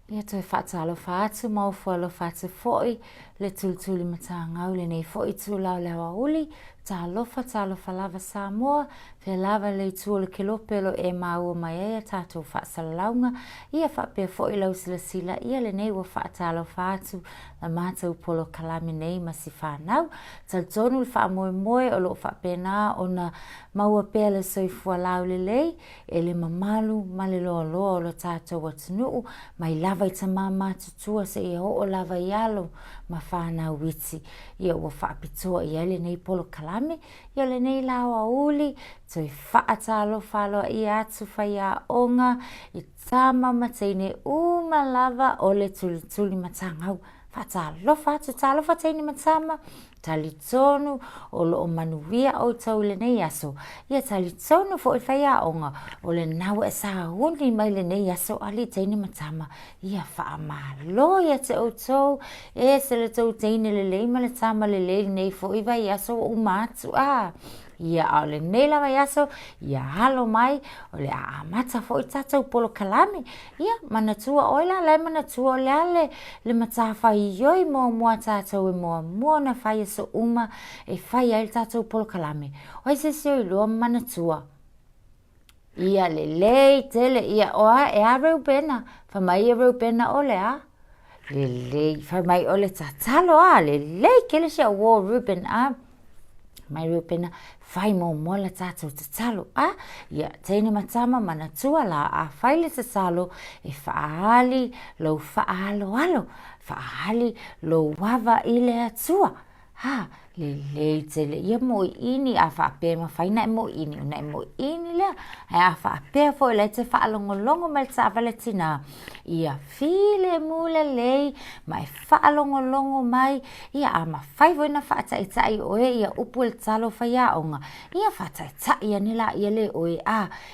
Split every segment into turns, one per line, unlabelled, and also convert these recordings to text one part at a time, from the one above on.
Ia toi whaatalofa atu, mau whaalofa atu foi, le Tulituli Matāgau, le nei foi tu lau le auli, talofa lava Samoa, fe lava le tu le kilopelo e maua mai ea tātou whaasalaunga, ia whapea foi lau sila ia le nei wa whaatalofa atu, la mātou polo kalami nei masi whanau, tonu le whaamoe o lo whapea nā o na maua pea le soifua lau le lei, e le mamalu ma le loa o lo tātou atunuu, mai lava i tamama tutua se ia o lava i alo ma whanau witi. Ia ua whaapitoa ia le nei polo kalame, ia le nei lawa uli, toi whaatalo whaloa i atu whaia onga, i tama mateine uma lava o le Tulituli Matāgau. Whaatalofa atu, talofa teine matama, talitonu o lo o manuia o tau le nei aso. Ia talitonu fo i whaia onga o le nawa e sa huni mai le nei aso ali teine matama. Ia whaamalo ia te o tau e se le tau teine le leima le tama le nei fo i vai aso o umatu ia au le nei lawa yaso, ia halo mai, o le amata fo i tatou polo kalami, ia manatua oila, lai manatua le ale, le matafa i yoi mua tatou e mua na whai so uma, e whai ai tatou polo kalami. Oi se sio i loa manatua. Ia le lei tele, ia oa e a reupena, whamai e reupena o le a. Le lei, whamai o le tatalo le lei, kele sia wo rupen mai rupena fai mo mola tātou te talo. Ia, teine matama manatua la a whaile te talo e whaali lo whaalo alo. Whaali lo wawa i le atua. Le tele ia mo ini a whaapea ma whaina e mo ini. Una e mo ini lea. A whaapea fo i le te whaalongolongo mai te awaletina. Ia file mule lei mai whaalongolongo mai. Ia a ma whaivo ina whaataitai oe ia upu le talo whaia onga. Ia whaataitai anila ia le oe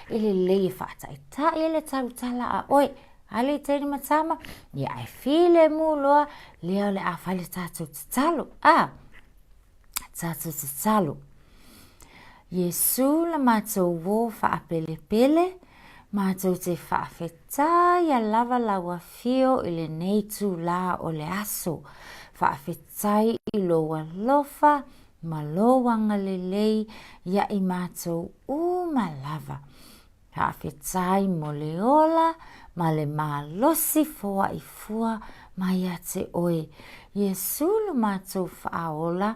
ele lei whaataitai ele tautala a oe. Ale teini matama. Ia e file muloa leo le a whaile tātou te talo. Tātou te talo. Iesu la mātou wō whaapele, mātou te whaafetai a lava lawa fio i le nei tū la o le aso. Whaafetai i loa lofa, ma loanga le lei, ia i mātou uma lava. Whaafetai mo le ola, ma le malosi foa i fua, mai a te oe. Iesu la mātou whaola,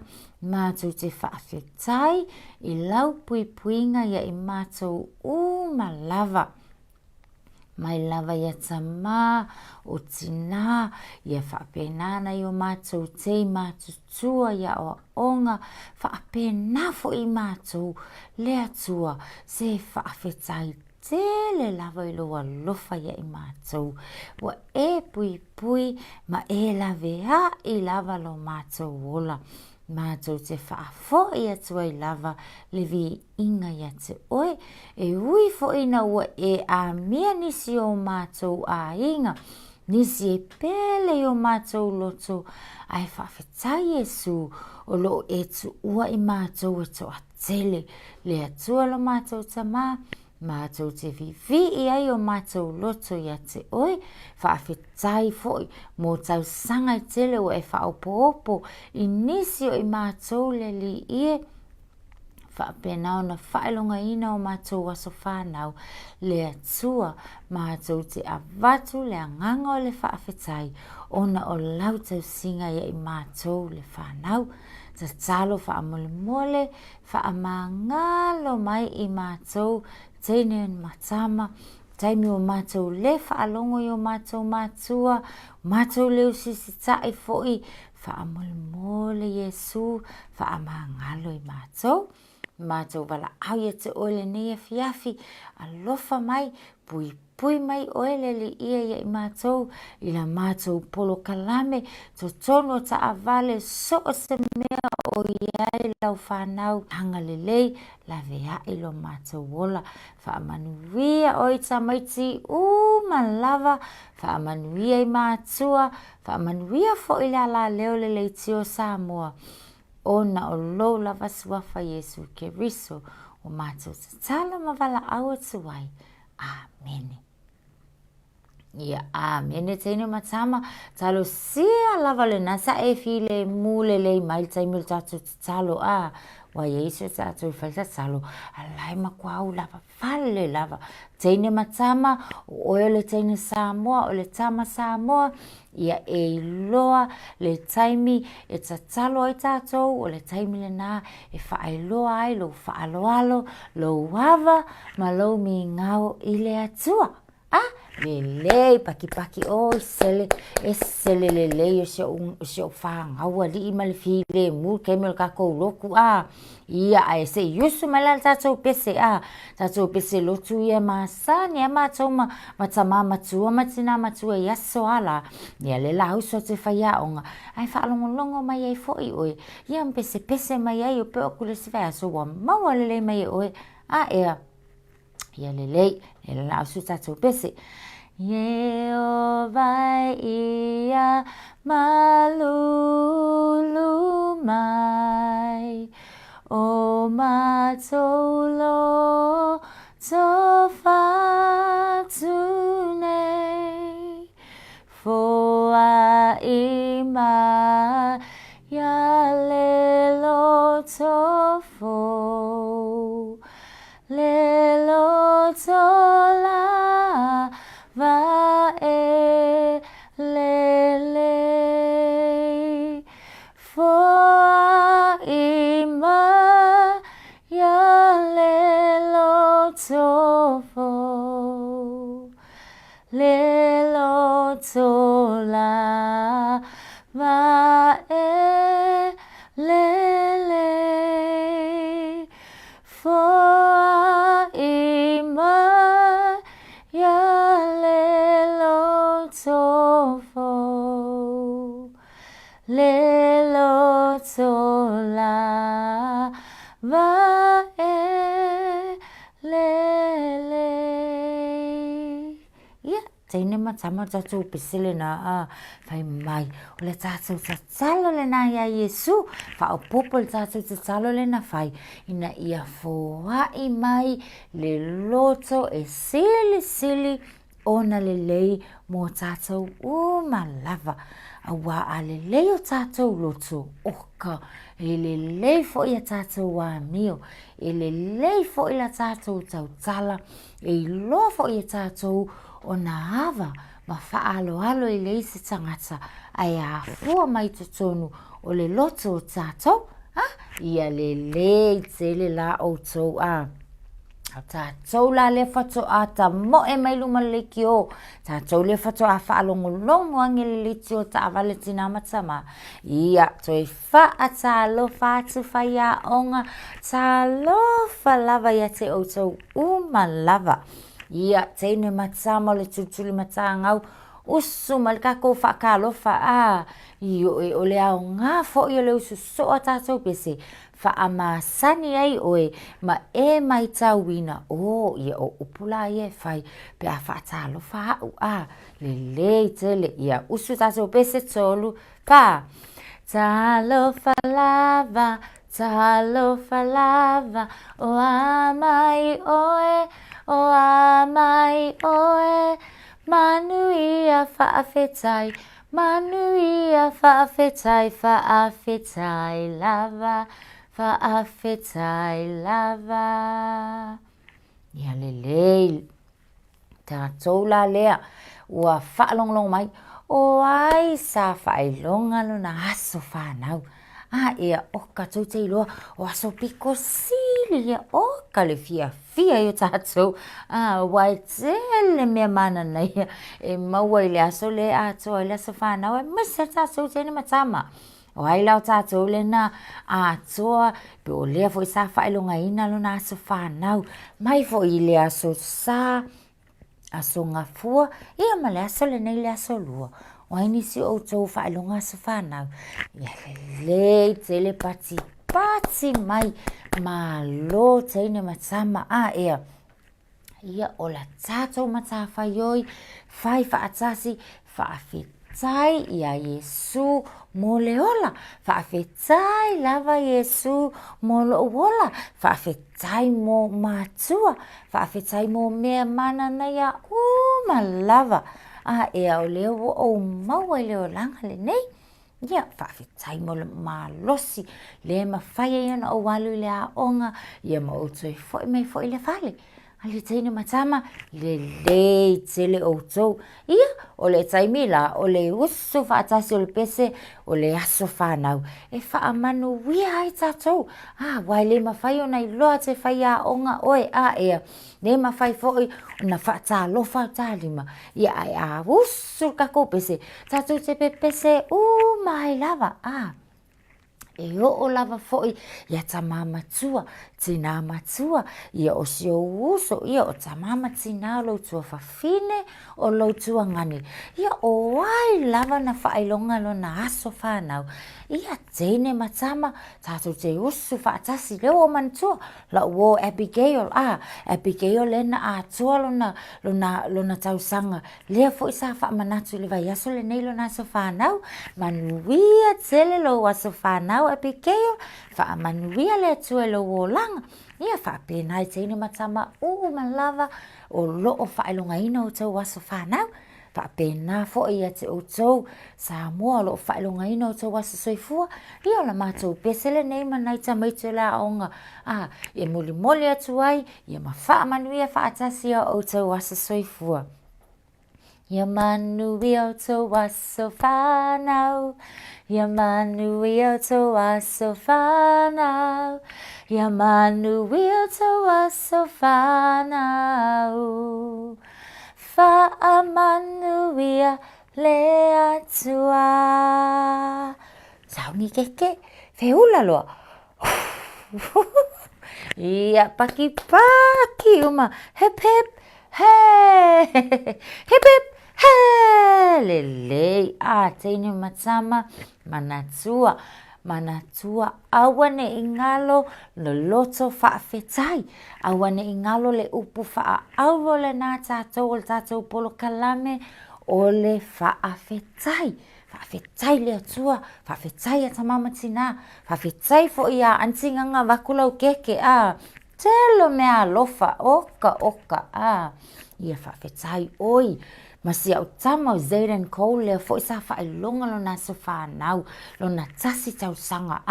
mātou te whaafetai, i lau puipuinga ia i mātou uma lava. Mai lava ia tamā o tina, ia whaapenana i o mātou tei mātutua ia o onga, whaapena fo i mātou lea tua, se whaafetai tele lava i loa lofa ia i mātou. Wa e pui ma e lavea i lava lo mātou ola. Mātou te whaafo i atua i lava le vi inga i te oe. E ui fo ina ua e a mea nisi o mātou a inga. Nisi e pele o mātou loto. Ai whaafetai Iesu o lo e tu ua i mātou e to atele. Le atua lo mātou tamā. Mātou te vivi i ai o mātou loto i te oe, whaafetai foi, mō tau sanga i tele o e whaopo i nisi o i mātou le li ie, whaapenao na whaelonga ina o mātou aso whanau, le atua mātou te avatu le anganga o le whaafetai, ona o lau tau singa i mātou le whanau, ta talo whaamole, whaamangalo mai i mātou, teine matama, taimi o mātou le whaalongo i o mātou mātua, mātou leo sisi tae foi, whaamole Iesu, whaamangalo i mātou. Mātou wala au ia te oele nei a fiafi, alofa mai, pui mai oele li ia i mātou, i la mātou polo kalame, to tono ta avale so o se mea o iai lau whanau, hanga lelei, la vea i lo mātou wola, whaamanuia oi ta maiti lava, whaamanuia i mātua, whaamanuia fo i la leo lelei tio Samoa, ona o lo lava suafa Iesu ke riso o mātou te tala ma wala awa tuai. Amen. Ia mene taine matama talo sia lava le nasa e file mule le mai taimil tatu talo wa yesu tatu falta talo alai makwau lava falle lava taine matama o le taine Samoa o le tama Samoa ia e loa le taimi e tatalo ai tatou o le taimi le na e whaailoa ai lo whaaloalo lo wava ma lo mi ngao i le atua lelei paki o sele lelei o se o whaangaua li ma le file mu kemel kako roku ia ai se yusu malal tatou pese tatou pese lotu ia masani ama toma matama matua matina matua yaso ala ia le lau so te whaia onga ai whaalongolongo mai ai foi oe ia pese mai ai o pe o kule se whea so wa maua lelei mai oe ia lelei le lau so tatou pese Yehova ia malulu mai o matolo tofatune foa ima ya lelo tofo lelo tola va lele foa ima ya lelo tofo lelo tola va lele foa ima lelo tola va lele taine matama tatou pesele na fai mai o le tatou tatalo le na ia Yesu whaopopo le tatou tatalo le na fai ina ia foai mai le loto e sili ona le lei mo tatou malava awa a le lei o tatou loto oka e le lei fo ia tatou wa mio e le lei fo ila tatou tautala e lo fo ia tatou o na hava ma whaaloalo i le isi tangata ai a fua mai tonu o le loto o tatou ia le lei tele la o tou tatou la le fato ta mo e mai luma le ki o tatou le fato whaalongolongo ange le liti o ta avale tina matama ia toi talo fatu whaia onga talo lava ia te o tou lava ia teine matama le Tulituli Matāgau usu malkako whaakalofa io e o le au ngā fo i o le usu soa tatou pese whaamasani ai oe ma e mai tauina ia o upula ia fai pe a whaatalofa au le lei tele ia usu tatou pese tolu talofa lava o amai oe manuia whaafetai lava ia lelei tatou la lea ua whaalonglong mai o ai sa whailonga luna aso whanau ia oka tau te iloa o aso piko sili oka le fia i o tatou wai tele mea mana nei e maua i le aso le atoa i le aso whanau e misa tatou tene matama o ai lau tatou le na atoa pe o lea fo i sa whailonga ina luna aso whanau mai fo i le aso sa aso ngafua ia ma le aso le nei le aso lua o ai nisi o tou whailonga aso whanau ia le tele pati mai ma lo teine matama ia o la tatou matawhai oi fai whaatasi whaafetai ia Yesu mo le ola whaafetai lava Yesu mo lo ola whaafetai mo matua whaafetai mo mea mana na ia malava ea o leo o maua leo langa le nei. Ia, whawhetai mo le malosi, le mawhaia iana o walu le aonga, ia ma outoi foi mai foi le fale. Ali teine matama, le tele outou. Ia, o le taimila, o le usu whaatasi o le pese, o le aso whanau. E whaamanu wia ai tatou. Wai le mawhai o nei loa te whai aonga oe, ea. Le mawhai foi, na whaata lofa talima. Ia ai usu kako pese. Tatou te pese, mai lava, e o lava foi, ia ta mama tua, tina matua, ia o si o uso, ia o ta mama tina lo tua fafine, o lo tua ngani. Ia o ai lava na whailonga lo na aso whanau. Ia teine matama, tatou te usu whaatasi leo o mantua, la uo Abigail, Abigail lena atua lo na tausanga, lea foi sa whaamanatu le vai aso le nei lo na aso whanau, manuia tele lo aso whanau, Abigail, whaamanuia le atua lo o langa, ia whaapenai teine matama, malava, o loo whailonga ina o tau aso whanau, Whaapena fo ia te outou Samoa lo whailonga ina o tau asa soifua. Ia o la mātou pesele nei manai ta maitu la aonga. Ia moli atu ai, ia ma whaamanuia whaatasia o tau asa soifua. Ia manuia o tau asa whanau. Ia manuia o tau asa whanau. Ia manuia o tau asa whanau. Whaamanuia le atua. Sauni keke, whiula loa. Ia paki uma. Hep hep, he. Hep hep, he. Lelei, teine matama, manatua awane ingalo le loto whaafetai. Awane ingalo le upu whaaulo le nā tātou o le tātou polo kalame o le whaafetai. Whaafetai le atua, whaafetai a tamama tina, whaafetai fo ia antinganga wakulau keke telo mea lofa, oka, ia whaafetai oi. Masi au tama o Zayden Cole lea fo isa whaelonga lo na so whanau, lo na tasi tau sanga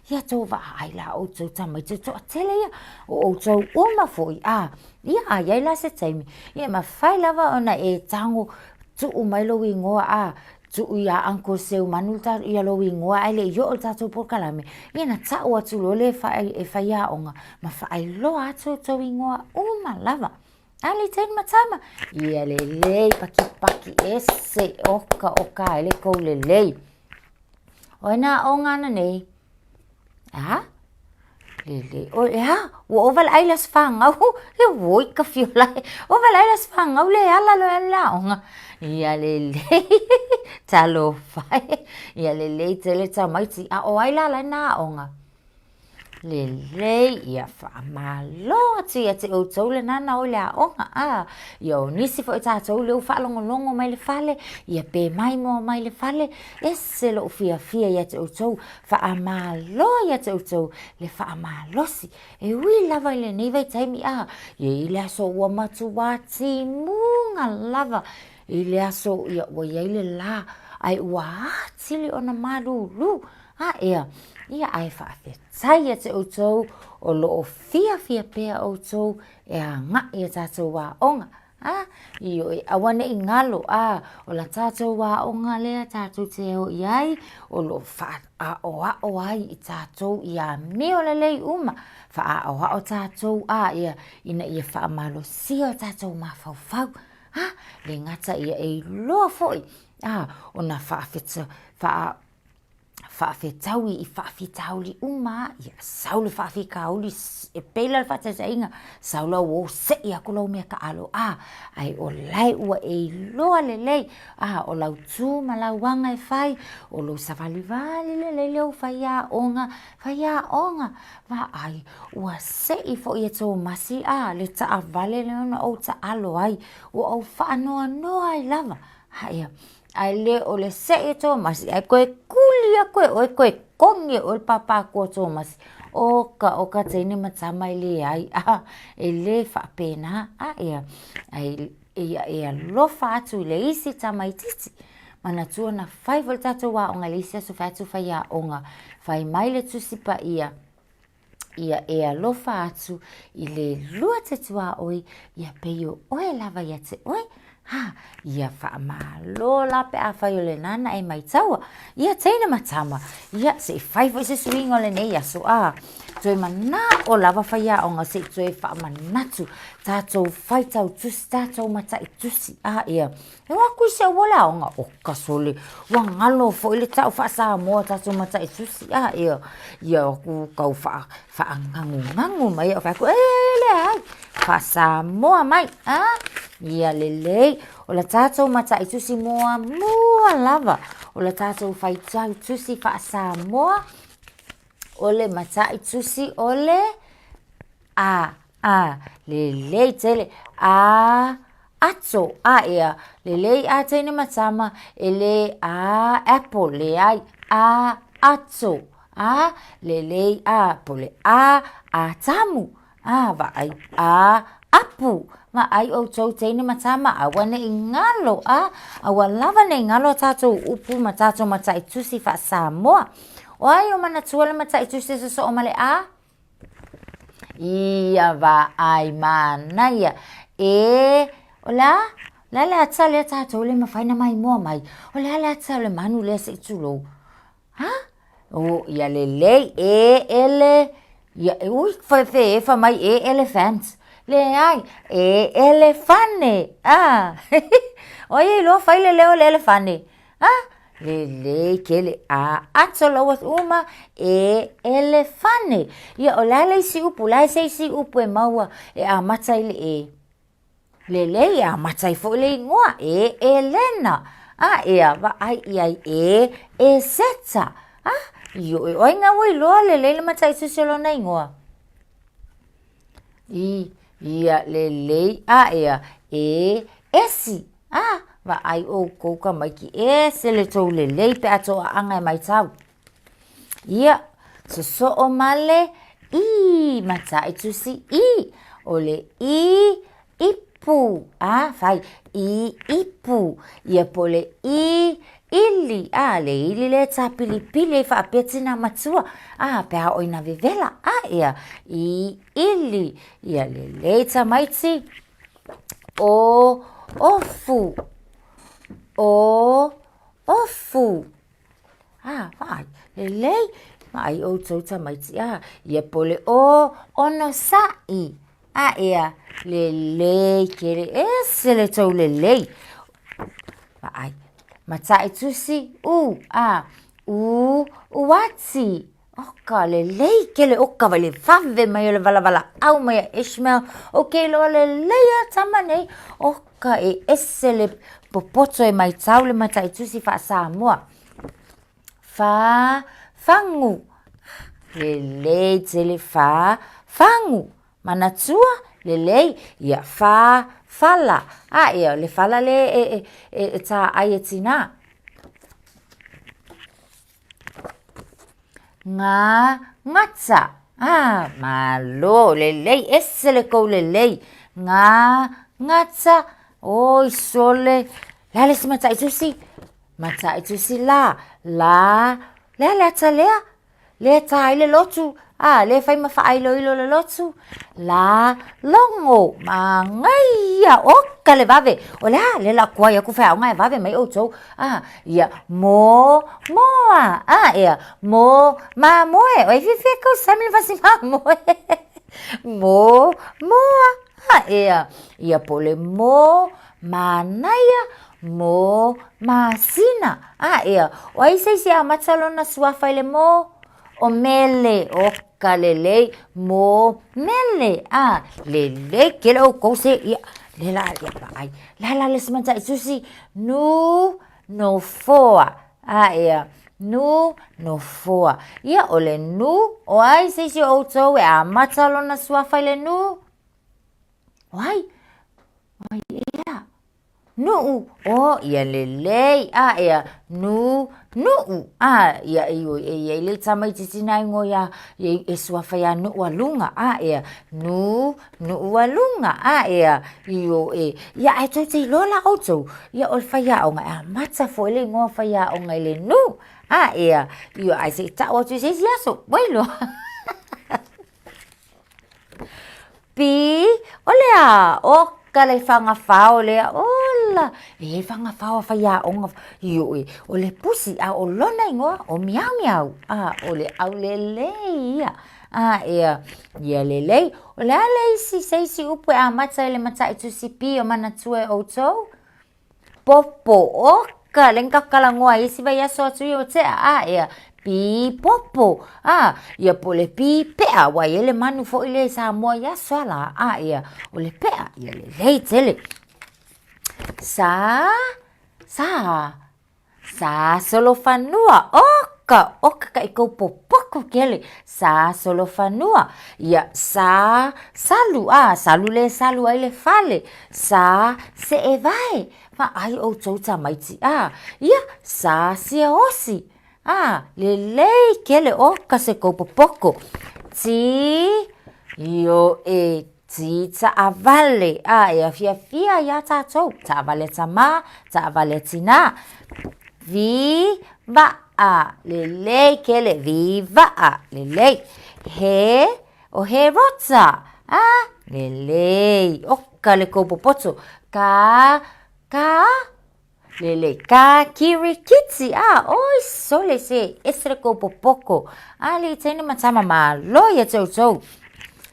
ia tō wa aila o tō tama i tō atele ia, o tō uma fo ia iai la se taimi, ia ma whai lava ona e tango tu umai lo i ngoa tu ia anko seu manulta ia lo i ngoa ele yo o tato por kalame, ia na tau atu lo le e whai onga, ma whai lo atu tō i ngoa uma lava. Ali tein matama. Ia lelei, paki ese, oka, ele kou lelei. Oi nā o ngana nei. Lelei, ua oval ailas whangau, e woi ka fiolai. Oval ailas whangau le ala lo ala onga. Ia lelei, talo whai. Ia lelei, tele ta maiti, o aila la nā onga. Lelei, ia whaamalo atu ia te outou le nana o le aonga. Ia o nisi fo i tātou leo whaalongolongo mai le fale, ia pē mai mo mai le fale, se lo fia ia te outou, whaamalo ia te outou, le whaamalosi. E ui lava i le neiwai taimi ia i le aso ua matu wāti munga lava, i le aso ia ua iai le la, ai ua atili o na maruru, ia ai whaafetai a te outou o loo fia pēa outou e a ngā i a tātou wā onga. I o e awane i ngalo o la tātou wā onga lea tātou te o iai o loo wha o ai i tātou i a meo le lei uma. Wha o tātou ia ina ia wha amalo si o tātou mā whau. Le ngata ia e loa foi. O na whaafetaui i whaafetauli uma, ia saule whaafikauli e peila le whaatasainga, saula o se i akulau mea ka alo, ai o lai ua e loa le lei, o lau tū ma lau wanga e whai, o lau savalivali le lei leo whaia onga, wa ai, ua se i fo i e tō masi, le taa vale le ona o ta alo ai, o au whaanoa noa ai lava, ai le o le se e tō masi, ai koe kuli a koe, oi koe konge o le papa kua tō masi, oka teine matama i le ai, e le whaapena, ai ia lofa atu i le isi tamaititi. Mana tua na whai vol tatou wa onga le isi aso whatu whai a onga. Whai mai le tusi pa ia lofa atu i le lua te tua oi, ia peio oe lava ia te oi. Ia whaamalo lape a whai o le nana e mai taua. Ia teina matama. Ia se whai vo se swing o le nei aso Toi mana o lava whai a onga se toi whaamanatu. Tātou whai tau tusi, tātou matai tusi. Ia. E waku se wala onga o kasole. Wangalo fo ile tau wha Samoa tātou matai tusi. Ia. Ia aku kau whaangangu mai. Ia whaku le ai. Wha Samoa mai. Ia lelei. O la tātou matai tusi mua lava. O la tātou whai tau tusi wha Samoa. Ole matai tusi ole lelei tele ato ia lelei a tene matama ele apple le ai ato lelei apple tamu va ai apu ma ai o tau tene matama awane ingalo awalava ne ingalo tato upu matato matai tusi fa Samoa. Oi, o mana tua le matai tusi se so o male Ia va ai mana ia. Ola le ata le tatou le mawhaina mai mua mai. Ola le ata le manu le se tulo. Ia le lei ele. Ia ui fa mai elephant. Le ai elefane. Oi, lo fai le leo le elefane. Le kele ato lawa uma elefane. Ia o lale si upu, lai se si upu e maua matai le le matai fo le ngoa Elena. Ia va ai ia seta. Io oi nga wai lo le matai se lo na ngoa. Ia le ia esi. Va ai o koka mai ki se le tau le pe ato anga mai tau. Ia, so o male matai tusi o le ipu. Fai ipu. Ia po le ili. Le ili le ta pili fa apetina matua. Pe a oina vivela. Ia, ili. Ia le ta maiti o ofu. Ofu. Vai. Lelei. Mai o tauta maiti. Ia pole ono sai. Ia. Lelei kere. Se le tau lelei. Vai. Matai tusi. Uwati. Oka lelei kele oka vale fave mai le vala. Au mai Ishmael. Ok lo lelei tamane. Oka esele popoto e mai tau le matai tusi fa Samoa. Fangu. Lelei tele fangu. Manatua lelei ia fala. Ia le fala le ta ayetina. Ngata. Malo lelei esele ko lelei. Ngata. Oi sole. Lale si matai tusi. Matai tusi la. Le ata lea. Le tai le lotu. Le fai mawhaai ilo le lotu. La longo. Mangaia. Oka le vave. O le la kuai aku whai aunga e vave mai o tau. Ia moa. Ia ma moe. Oi fifi kau samile vasi ma moe. Moa. Ia pole manaia masina. Ia. Oi se amatalona suafa ile o mele o kalelei mele. Lele kele o kose ia. Lela ia ai. La le semanta susi no foa. Ia. No foa. Ia ole o ai se o tau e amatalona suafa ile Wai ia. nuu o ia lelei ia nuu ia ia le tama i titina ngo ia e suafa ia nuu alunga ia nuu alunga ia io ia ai toi te lola auto ia o faia o nga mata fo le ngo faia o nga le nuu ia io ai se ta o tu se so bueno pi olea o kale fanga fao le ola e fanga fao fa ya onga io o le pusi a o lona ingoa o miau o le au le ia ia le o le ale si upu a mata le mata i tu si pi o mana tue o tou popo o ka lenka kalangoa isi vai aso atu i o te ia pi popo ia po le pi pea wa ele manu fo ile Samoa ia swala ia o le pea ia le tele sa solo fanua oka ka iko popoko kele sa solo fanua ia sa salu le salu ai le fale sa se e vai ma ai o tauta maiti ia sa sia osi lei kele oka se kopopoko ti io ti ta avale ia fia ia tatou ta avale tama ta avale tina vi va lei kele viva lei he rota lei oka le kopopoto ka lele ka kirikiti oi sole se esre kopopoko ali tene matama ma loya tau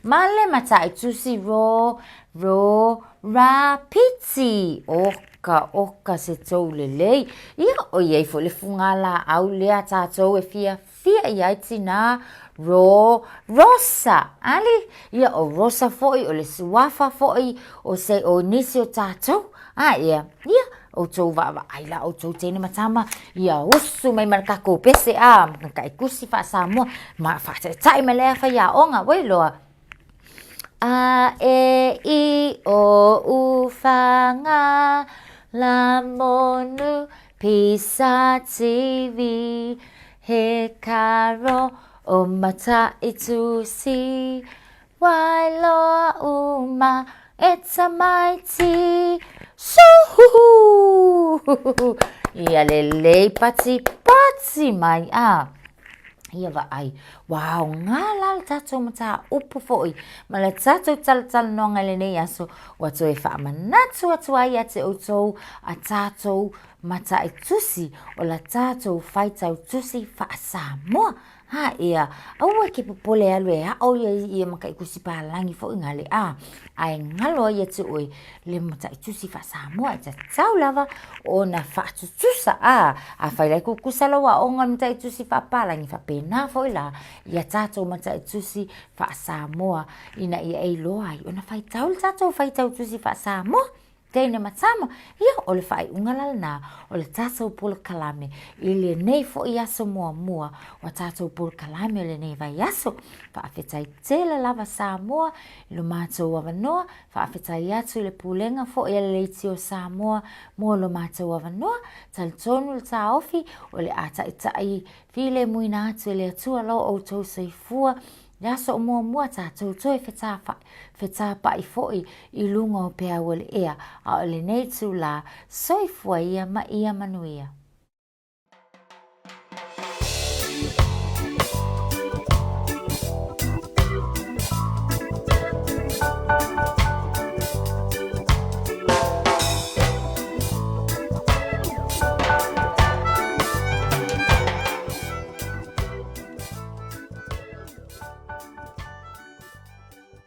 male mata itusi ro ra piti oka se tau lele ia o ye fo le fungala au le tatou e fia ia tina rosa ali ia o rosa foi o le suafa foi o se o nisi o tatou ia o tau va ai la o tau tene matama ia usu mai markako pese ka ikusi fa Samoa ma fa tai me le fa ia onga welo e i o u fanga la monu pisa tv he karo o mata itu si wailo uma it's a mighty ia lelei pati mai ia va ai wow ngala tatou mata upu foi ma le tatou tal no ngale nei aso watu e fa manatu atu ai ate outou a tatou mata e tusi o la tatou faita tusi fa Samoa ia au ke popole alwe o ia maka ikusi palangi fo ngale ai ngalo ia tu oi le mata itusi fa Samoa ta tau lava ona fa tusa a fa le ku kusalo wa onga mata itusi fa palangi fa pena fo la ia tato mata itusi fa Samoa ina ia ei loai ona fa tau tato fa tau tusi fa Samoa tene matama ia o le fai ungala na o le tatou polo kalame i le nei fo i aso mua o tatou polo kalame o le nei vai aso fa afetai tele lava Samoa i lo mātou avanoa fa afetai atu i le pulenga fo i le leiti o Samoa mo lo mātou avanoa tal tonu le ta ofi o le ata itai file muina atu i le atua lo o tou seifua ya so mua tatou toi feta pa i foi i lunga o pea wale ea a o le nei tu la soifua ia ma ia manuia.